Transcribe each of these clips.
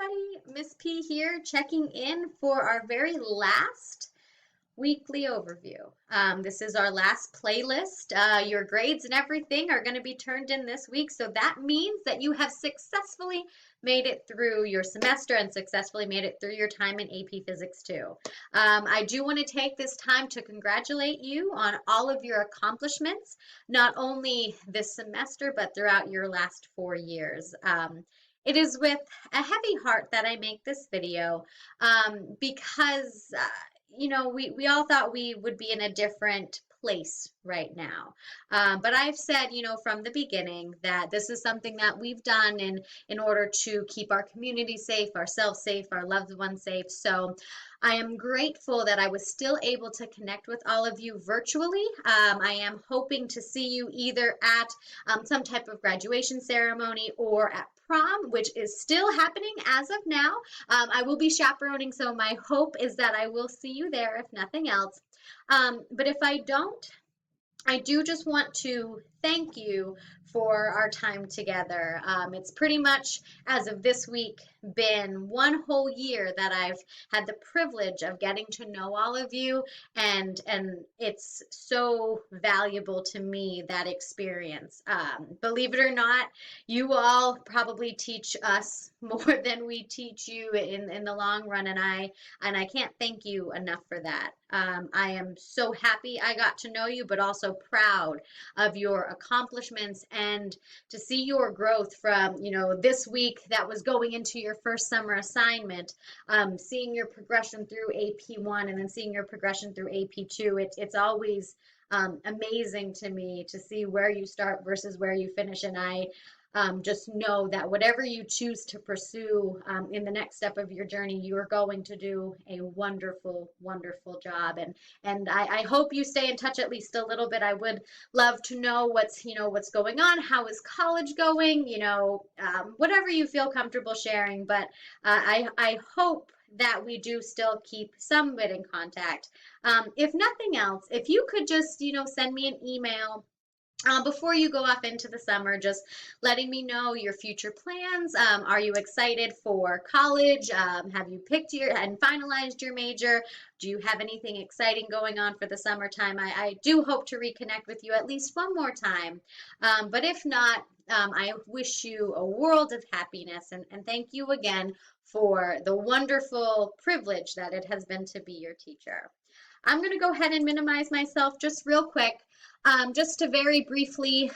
everybody. Miss P here, checking in for our very last weekly overview. This is our last playlist. Your grades and everything are going to be turned in this week, so that means that you have successfully made it through your semester and successfully made it through your time in AP Physics 2. I do want to take this time to congratulate you on all of your accomplishments, not only this semester, but throughout your last 4 years. It is with a heavy heart that I make this video because we all thought we would be in a different place right now. But I've said, from the beginning that this is something that we've done in order to keep our community safe, ourselves safe, our loved ones safe. So I am grateful that I was still able to connect with all of you virtually. I am hoping to see you either at some type of graduation ceremony or at prom, which is still happening as of now. I will be chaperoning, so my hope is that I will see you there, if nothing else. But if I don't, I do just want to thank you for our time together. It's pretty much, as of this week, been one whole year that I've had the privilege of getting to know all of you, and it's so valuable to me, that experience. Believe it or not, you all probably teach us more than we teach you in the long run, and I can't thank you enough for that. I am so happy I got to know you, but also proud of your accomplishments and to see your growth from, this week that was going into your first summer assignment, seeing your progression through AP1 and then seeing your progression through AP2. It's always amazing to me to see where you start versus where you finish. And I just know that whatever you choose to pursue in the next step of your journey, you are going to do a wonderful, wonderful job. And I hope you stay in touch at least a little bit. I would love to know what's going on. How is college going? Whatever you feel comfortable sharing. But I hope that we do still keep some bit in contact. If nothing else, if you could just, send me an email before you go off into the summer, just letting me know your future plans. Are you excited for college? Have you picked and finalized your major? Do you have anything exciting going on for the summertime? I do hope to reconnect with you at least one more time. But if not, I wish you a world of happiness, and thank you again for the wonderful privilege that it has been to be your teacher. I'm going to go ahead and minimize myself just real quick. Just to very briefly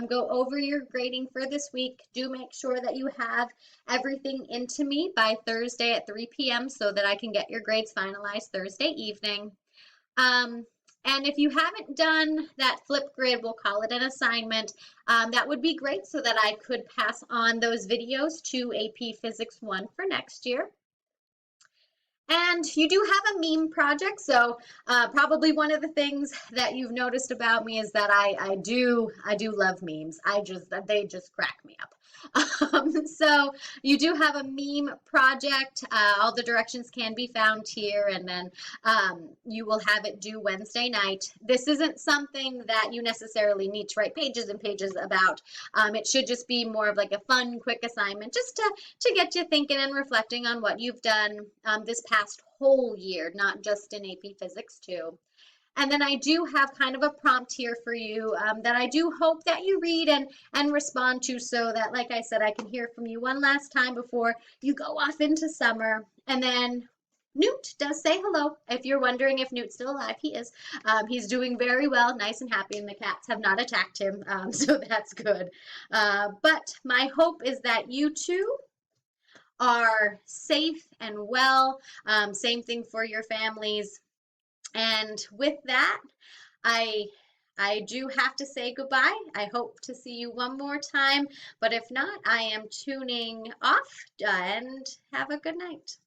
go over your grading for this week. Do make sure that you have everything into me by Thursday at 3 p.m. so that I can get your grades finalized Thursday evening. And if you haven't done that flip grid, we'll call it an assignment, that would be great so that I could pass on those videos to AP Physics 1 for next year. And you do have a meme project, so probably one of the things that you've noticed about me is that I do love memes. They just crack me up. So you do have a meme project. All the directions can be found here, and then you will have it due Wednesday night. This isn't something that you necessarily need to write pages and pages about. It should just be more of like a fun, quick assignment, just to get you thinking and reflecting on what you've done this past whole year, not just in AP Physics 2. And then I do have kind of a prompt here for you that I do hope that you read and respond to, so that, like I said, I can hear from you one last time before you go off into summer. And then Newt does say hello. If you're wondering if Newt's still alive, he is. He's doing very well, nice and happy, and the cats have not attacked him, so that's good. But my hope is that you too are safe and well. Same thing for your families. And with that, I do have to say goodbye. I hope to see you one more time, but if not, I am tuning off, and have a good night.